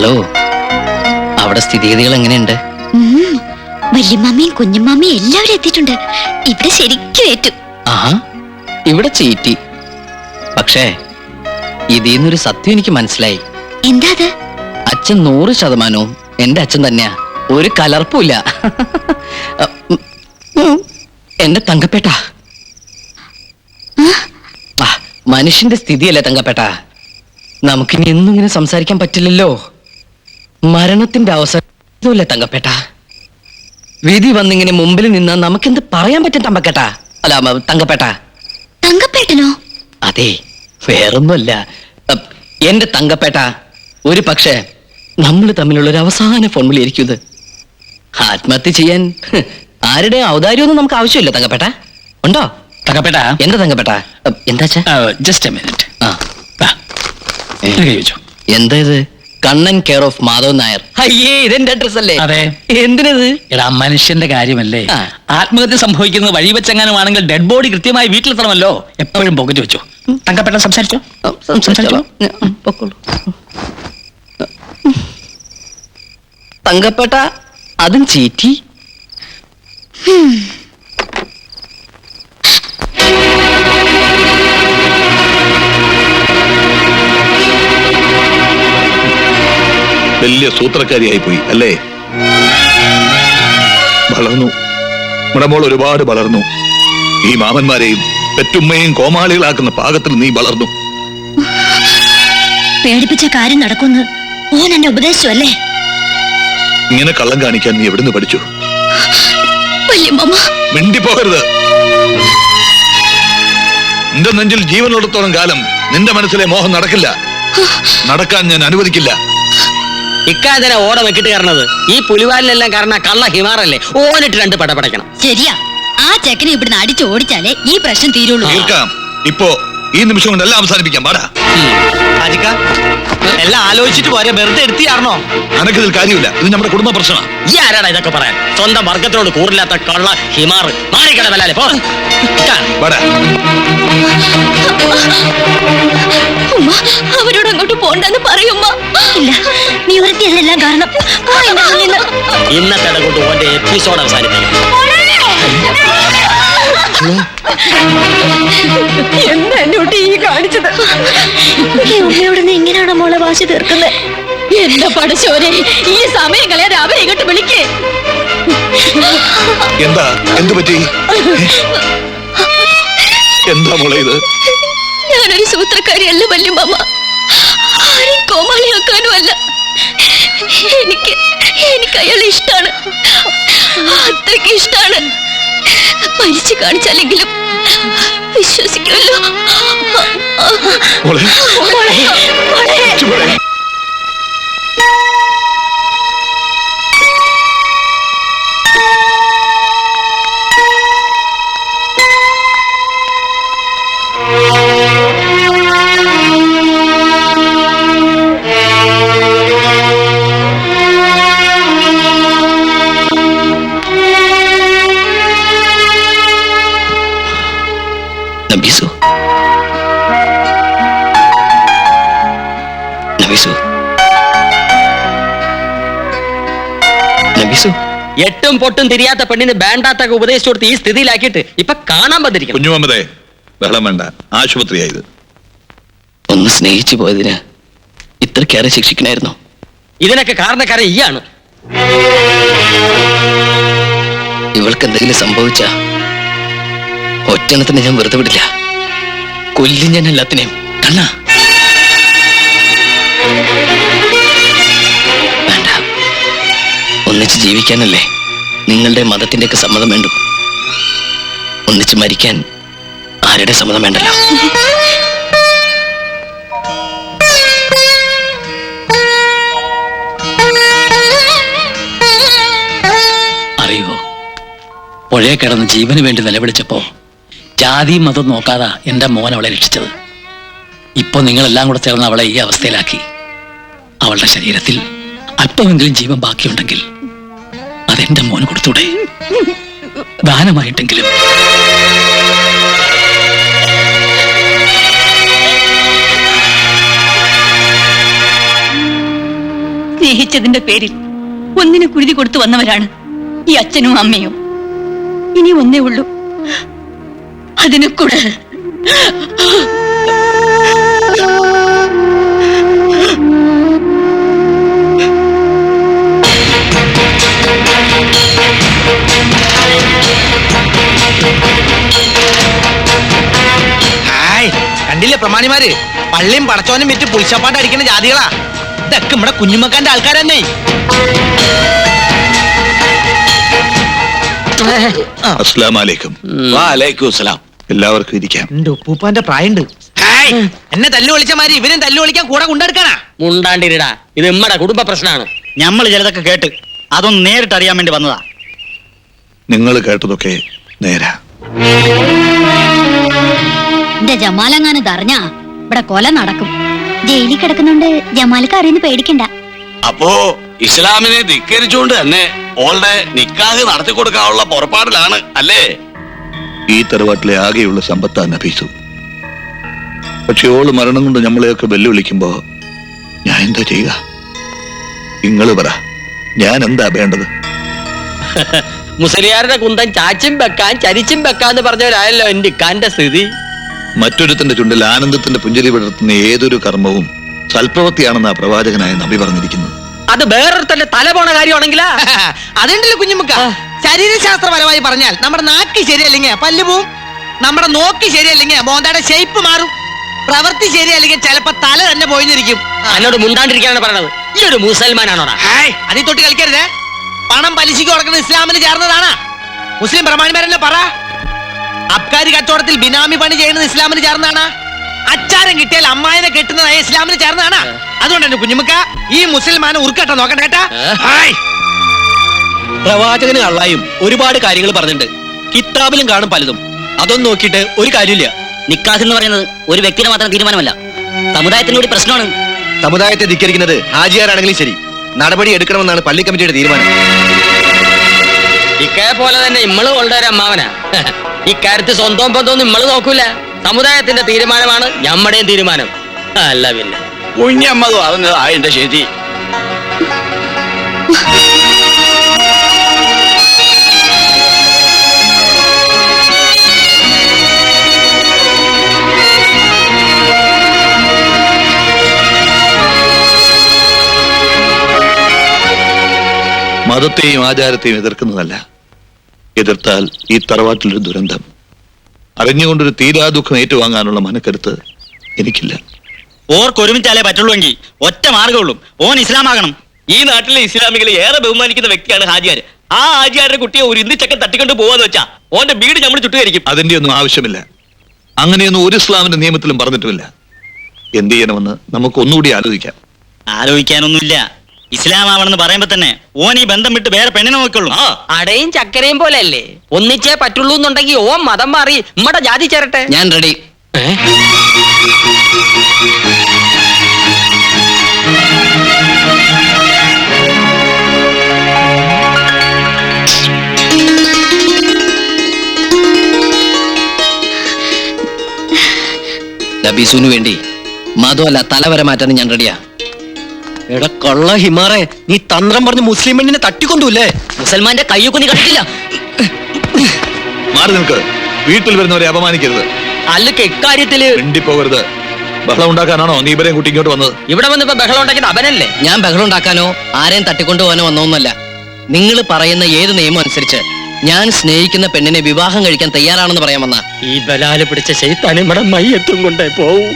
Hello, അവിടെ സ്ഥിതിഗതികൾ എങ്ങനെയുണ്ട്? വല്യമ്മയും കുഞ്ഞുമാമയും എല്ലാവരും എത്തിയിട്ടുണ്ട്. ഇവിടെ ശരിക്കും ഏറ്റു. ആഹാ, ഇവിടെ ചീറ്റി. പക്ഷേ ഇതിന്നൊരു സത്യം എനിക്ക് മനസ്സിലായി. എന്താ അത്? അച്ഛൻ 100% എന്റെ അച്ഛൻ തന്നെയാ, ഒരു കലർപ്പുമില്ല. എന്റെ തങ്കപ്പേട്ട, മനുഷ്യന്റെ സ്ഥിതിയല്ലേ തങ്കപ്പേട്ട. നമുക്കിനി എന്നും ഇങ്ങനെ സംസാരിക്കാൻ പറ്റില്ലല്ലോ. മരണത്തിന്റെ അവസരമില്ല തങ്കപ്പേട്ട. വിധി വന്നിങ്ങനെ മുമ്പിൽ നിന്ന് നമുക്കെന്ത് പറയാൻ പറ്റും തങ്കപ്പേട്ട? അല്ല തങ്കപ്പേട്ട. തങ്കപ്പേട്ടനോ? അതെ, വേറൊന്നുമല്ല. എന്റെ തങ്കപ്പേട്ട, ഒരു പക്ഷേ നമ്മൾ തമ്മിലുള്ള ഒരു അവസാന ഫോൺ വിളിയായിരിക്കും ഇത്. ആത്മഹത്യ ചെയ്യാൻ ആരുടെ ഔദാര്യമൊന്നും നമുക്ക് ആവശ്യമില്ല തങ്കപ്പേട്ട. ഉണ്ടോ തങ്കപ്പേട്ട? എന്താ തങ്കപ്പേട്ട? എന്താ ജസ്റ്റ് എ മിനിറ്റ്. എന്താ ഇത്? Kannan care of Madhav Nair. അയ്യേ, ഇതെന്റെ അഡ്രസ് അല്ലേ? അതെ. എന്തിനത്? എടാ, മനുഷ്യന്റെ കാര്യമല്ലേ. ആത്മഹത്യ സംഭവിക്കുന്നത് വഴി വെച്ചെങ്ങാനുമാണെങ്കിൽ ഡെഡ് ബോഡി കൃത്യമായി വീട്ടിലെത്തണമല്ലോ. എപ്പോഴും പോക്കറ്റ് വെച്ചു. തങ്കപ്പേട്ട സംസാരിച്ചോ. തങ്കപ്പേട്ട, അതും ചീറ്റി. വലിയ സൂത്രക്കാരിയായി പോയി അല്ലേ? വളർന്നു, നമ്മുടെ മോൾ ഒരുപാട് വളർന്നു. ഈ മാമന്മാരെയും പെറ്റുമ്മയും കോമാളികളാക്കുന്ന പാകത്തിൽ നീ വളർന്നു. പേടിപ്പിച്ച കാര്യം നടക്കുന്നു ഓൻ എന്നെ ഉപദേശിച്ചു അല്ലേ? ഇങ്ങനെ കള്ളം കാണിക്കാൻ നീ എവിടുന്ന് പഠിച്ചു? മിണ്ടിപ്പോകരുത്. നിന്റെ നെഞ്ചിൽ ജീവനുള്ളിടത്തോളം കാലം നിന്റെ മനസ്സിലെ മോഹം നടക്കില്ല. നടക്കാൻ ഞാൻ അനുവദിക്കില്ല. ഇക്കാതിനെ ഓട വെക്കിട്ട് കയറണത് ഈ പുലിവാലിലെല്ലാം കാരണം കള്ള ഹിമാറല്ലേ. ഓനിട്ട് 2 പടപടയ്ക്കണം. ശരിയാ, ആ ചെക്കനെ ഇവിടുന്ന് അടിച്ചു ഓടിച്ചാലേ ഈ പ്രശ്നം തീരുള്ളൂ. തീർക്കാം. ഇപ്പോ ഈ നിമിഷം കൊണ്ട് എല്ലാം അവസാനിപ്പിക്കാം. പാടാ എല്ലാം ആലോചിച്ചിട്ട് പോരെ, വെറുതെ എടുത്തിയാർന്നോ? അനക്കിതിൽ കാര്യമില്ല. ഇത് നമ്മുടെ കുടുംബ പ്രശ്നമാണ്. ഈ ആരാടാ ഇതൊക്കെ പറയാൻ? സ്വന്തം വർഗത്തിനോട് കൂറില്ലാത്ത കള്ള ഹിമാർ മാറിക്കട വല്ലാലെ പോ. അവരോട് അങ്ങോട്ട് പോണ്ടെന്ന് പറയുമ്മ. ഇല്ല, നീ ഒരുത്തിയതെല്ലാം കാരണം. ഇന്നത്തെ കൊണ്ട് ഓന്റെ എപ്പിസോഡ് അവസാനിപ്പിക്കും. എന്താ എന്നോട്ട് ഈ കാണിച്ചത്? ഉമ്മയോട് നീ എങ്ങനെയാണോ മോളെ വാശി തീർക്കുന്നത്? എന്റെ പടശോനെ, ഈ സമയം കളയാതെ അവരെ ഇങ്ങോട്ട് വിളിക്കേ. എന്താ? എന്തു പറ്റി? എന്താ മോളെ ഇത്? ഞാനൊരു സൂത്രക്കാരിയല്ല വല്യമ്മ, ആരെയും കോമാളിയാക്കാനും അല്ല. എനിക്ക് അയാളെ ഇഷ്ടാണ്, അത്രയ്ക്ക് ഇഷ്ടാണ്. മരിച്ചു കാണിച്ചാലെങ്കിലും വിശ്വസിക്കുമല്ലോ. എട്ടും പൊട്ടും തിരിയാത്ത പെണ്ണിന് വേണ്ടാത്തൊക്കെ ഉപദേശിച്ചു കൊടുത്ത് ഈ സ്ഥിതിയിലാക്കിയിട്ട് ഇപ്പൊ കാണാൻ വന്നിരിക്കുന്നു. കുഞ്ഞുമമ്മദേ, ബഹളം വേണ്ട. ആശുപത്രിയായത്. ഒന്ന് സ്നേഹിച്ചു പോയതിന് ഇത്രക്കേറെ ശിക്ഷിക്കണായിരുന്നു. ഇതിനൊക്കെ കാരണക്കാരൻ ഈയാണ്. ഇവൾക്ക് എന്തെങ്കിലും സംഭവിച്ച ഒറ്റണത്തിന് ഞാൻ വെറുതെ വിടില്ല. കൊല്ലും ഞാൻ എല്ലാത്തിനെയും. കണ്ണ വേണ്ട, ഒന്നിച്ച് ജീവിക്കാനല്ലേ നിങ്ങളുടെ മതത്തിന്റെയൊക്കെ സമ്മതം വേണ്ടു. ഒന്നിച്ച് മരിക്കാൻ ആരുടെ സമ്മതം വേണ്ടല്ലോ. അറിയോ, പുഴയെ കിടന്ന് ജീവന് വേണ്ടി നിലവിളിച്ചപ്പോ ജാതി മതം നോക്കാതെ എന്റെ മോൻ അവളെ രക്ഷിച്ചത്. ഇപ്പൊ നിങ്ങളെല്ലാം കൂടെ ചേർന്ന് അവളെ ഈ അവസ്ഥയിലാക്കി. അവളുടെ ശരീരത്തിൽ അല്പമെങ്കിലും ജീവൻ ബാക്കിയുണ്ടെങ്കിൽ അതെന്റെ മോന് കൊടുത്തൂടെ? ദാനമായിട്ടെങ്കിലും. സ്നേഹിച്ചതിന്റെ പേരിൽ ഒന്നിന് കുരുതി കൊടുത്തു വന്നവരാണ് ഈ അച്ഛനും അമ്മയും. ഇനി ഒന്നേ ഉള്ളൂ, അതിനെ കൂടെ കണ്ടില്ലേ പ്രമാണിമാര് പള്ളിയും പടച്ചോനും വിറ്റ് പുളിച്ചപ്പാട്ട് അടിക്കുന്ന ജാതികളാ. ഇതൊക്കെ നമ്മുടെ കുഞ്ഞുമക്കാന്റെ ആൾക്കാരെന്നെ. അസ്സലാമലൈക്കും. വാലൈക്കും അസ്സലാം. എല്ലാവർക്കും ഇരിക്കാം. എന്റെ ഉപ്പൂപ്പാന്റെ പ്രായണ്ട്. എന്നെ തല്ലു വിളിച്ച മാതിരി ഇവനും തല്ലു വിളിക്കാൻ കൂടെ കൊണ്ടെടുക്കാനാ. മുണ്ടാണ്ടിരിടാ, ഇത് നമ്മടെ കുടുംബ പ്രശ്നമാണ്. നമ്മൾ ചിലതൊക്കെ കേട്ട് അതൊന്ന് നേരിട്ട് അറിയാൻ വേണ്ടി വന്നതാ. നിങ്ങൾ കേട്ടതൊക്കെ നേരാ. എന്റെ ജമാലങ്ങാനത് അറിഞ്ഞാ ഇവിടെ കൊല നടക്കും. ജയിലിൽ കിടക്കുന്നുണ്ട്, ജമാലിക്ക് അറിയുന്ന പേടിക്കണ്ട. അപ്പോ ഇസ്ലാമിനെ ധിക്കരിച്ചുകൊണ്ട് തന്നെ ഓളുടെ നിക്കാഹ് നടത്തി കൊടുക്കാനുള്ള പുറപ്പാടിലാണ് അല്ലേ? ഈ തറവാട്ടിലെ ആകെയുള്ള സമ്പത്താ നഫീസു. പക്ഷെ ഓള് മരണം കൊണ്ട് നമ്മളെയൊക്കെ വെല്ലുവിളിക്കുമ്പോ ഞാൻ എന്താ ചെയ്യുക? നിങ്ങൾ പറ, ഞാൻ എന്താ വേണ്ടത്? മുസലിയാരുടെ കുന്തം ചാച്ചും വെക്കാൻ ചരിച്ചും വെക്കാന്ന് പറഞ്ഞവരായല്ലോ എന്റെ ഇക്കാന്റെ സ്ഥിതി. മറ്റൊരുത്തിന്റെ ചുണ്ടിൽ ആനന്ദത്തിന്റെ പുഞ്ചിരി വിടർത്തുന്ന ഏതൊരു കർമ്മവും സൽപ്രവൃത്തിയാണെന്ന് ആ പ്രവാചകനായ നബി പറഞ്ഞിരിക്കുന്നത്. അത് വേറൊരുത്തന്റെ തല പോണ കാര്യമാണെങ്കിലാ അതുണ്ടല്ലോ കുഞ്ഞുമുക്ക. ശരീരശാസ്ത്രപരമായി പറഞ്ഞാൽ നമ്മുടെ നാക്ക് ശരിയല്ലെങ്കിൽ പല്ല് പോവും, നമ്മുടെ നോക്ക് ശരിയല്ലെങ്കിൽ മോന്തയുടെ ഷേപ്പ് മാറും, പ്രവൃത്തി ശരിയല്ലെങ്കിൽ ചിലപ്പോ തല തന്നെ പോയിരിക്കും. എന്നോട് മുണ്ടാണ്ടിരിക്കാനാണ് പറയണത്. ഈ ഒരു മുസൽമാനാണോടാ? അതിൽ തൊട്ട് കളിക്കരുതേ. പണം പലിശയ്ക്ക് കൊടുക്കുന്നത് ഇസ്ലാമിന് ചേർന്നതാണ്. മുസ്ലിം പ്രമാണിമാരെന്നെ പറ. അബ്കാരി കച്ചവടത്തിൽ ബിനാമി പണി ചെയ്യുന്നത് ഇസ്ലാമിന് ചേർന്നതാണ്. അച്ചാരം കിട്ടിയാൽ അമ്മായിനെ കെട്ടുന്നത് ഇസ്ലാമിന് ചേർന്നതാണ്. അതുകൊണ്ട് എന്റെ കുഞ്ഞുമുക്ക ഈ മുസൽമാനെ ഉറുക്കട്ട നോക്കണ്ട കേട്ടാ. പ്രവാചകന് കള്ളായും ഒരുപാട് കാര്യങ്ങൾ പറഞ്ഞിട്ടുണ്ട്. കിതാബിലും കാണും പലതും. അതൊന്നും നോക്കിയിട്ട് ഒരു കാര്യമില്ല. നിക്കാഹ് എന്ന് പറയുന്നത് ഒരു വ്യക്തിയുടെ മാത്രം തീരുമാനമല്ല, സമുദായത്തിന്റെ കൂടി പ്രശ്നമാണ്. സമുദായത്തെ ധിക്കരിക്കുന്നത് ഹാജിയാരാണെങ്കിലും ശരി, നടപടി എടുക്കണമെന്നാണ് പള്ളി കമ്മിറ്റിയുടെ തീരുമാനം. ഇക്കയെ പോലെ തന്നെ ഇമ്മള് കൊണ്ടൊരു അമ്മാവനാ. ഇക്കാര്യത്തിൽ സ്വന്തം ബന്ധമൊന്നും ഇമ്മള് നോക്കൂല. സമുദായത്തിന്റെ തീരുമാനമാണ് ഞമ്മടെയും തീരുമാനം. അല്ല പിന്നെ കുഞ്ഞമ്മതും അറിഞ്ഞതാ എന്റെ ശരി. മതത്തെയും ആചാരത്തെയും എതിർക്കുന്നതല്ല, എതിർത്താൽ ഈ തറവാട്ടിലൊരു ദുരന്തം. അറിഞ്ഞുകൊണ്ടൊരു തീരാ ദുഃഖം ഏറ്റുവാങ്ങാനുള്ള മനക്കരുത്ത് എനിക്കില്ല. ഓർക്കൊരുമിച്ചാലേ പറ്റുള്ളൂ. ഒറ്റ മാർഗമുള്ളൂ, ഓൻ ഇസ്ലാമാകണം. ഈ നാട്ടിലെ ഇസ്ലാമികളെ ഏറെ ബഹുമാനിക്കുന്ന വ്യക്തിയാണ് ഹാജിയാർ. ആ ഹാജിയാരുടെ കുട്ടിയെ ഒരു ഇന്ത്യച്ചക്കൻ തട്ടിക്കൊണ്ട് പോവാന്ന് വെച്ചാ ഓന്റെ വീട് നമ്മൾ ചുട്ടുകരിക്കും. അതിന്റെ ഒന്നും ആവശ്യമില്ല. അങ്ങനെയൊന്നും ഒരു ഇസ്ലാമിന്റെ നിയമത്തിലും പറഞ്ഞിട്ടുമില്ല. എന്ത് ചെയ്യണമെന്ന് നമുക്ക് ഒന്നുകൂടി ആലോചിക്കാം. ആലോചിക്കാനൊന്നുമില്ല. ഇസ്ലാം ആവണമെന്ന് പറയുമ്പോ തന്നെ ഓൻ ഈ ബന്ധം വിട്ട് വേറെ പെണ്ണിനെ നോക്കുള്ളൂ. അടയും ചക്കരയും പോലെ അല്ലേ, ഒന്നിച്ചേ പറ്റുള്ളൂ എന്നുണ്ടെങ്കിൽ ഓൻ മതം മാറി നമ്മടെ ജാതി ചേരട്ടെ. ഞാൻ റെഡി. നബീസുവിന് വേണ്ടി മതമല്ല തലവരെ മാറ്റാൻ ഞാൻ റെഡിയാ. എടാ കള്ള ഹിമാറെ, നീ തന്ത്രം പറഞ്ഞ് മുസ്ലിം പെണ്ണിനെ തട്ടിക്കൊണ്ടൂല്ലേ? മുസൽമാന്റെ കയ്യൊക്കെ നീ കണ്ടിട്ടില്ല. മാറി നിൽക്ക്. വീട്ടിൽ വരുന്നവരെ അപമാനിക്കരുത്. അല്ലൊക്കെ ഇക്കാര്യത്തില് മിണ്ടിപ്പോകരുത്. ബഹളം ഉണ്ടാക്കാനാണോ നീ ഇവരെയും കൂട്ടി ഇങ്ങോട്ട് വന്നത്? ഇവിടെ വന്നിപ്പോ ബഹളം ഉണ്ടാക്കിയത് അവനല്ലേ? ഞാൻ ബഹളം ഉണ്ടാക്കാനോ ആരെയും തട്ടിക്കൊണ്ടുപോകാനോ വന്നോന്നല്ല. നിങ്ങൾ പറയുന്ന ഏത് നിയമം അനുസരിച്ച് ഞാൻ സ്നേഹിക്കുന്ന പെണ്ണിനെ വിവാഹം കഴിക്കാൻ തയ്യാറാണെന്ന് പറയാൻ വന്ന ഈ ബലാല് പിടിച്ച ശൈത്താൻ ഇവിടെ മയ്യത്തും കൊണ്ടേ പോവും.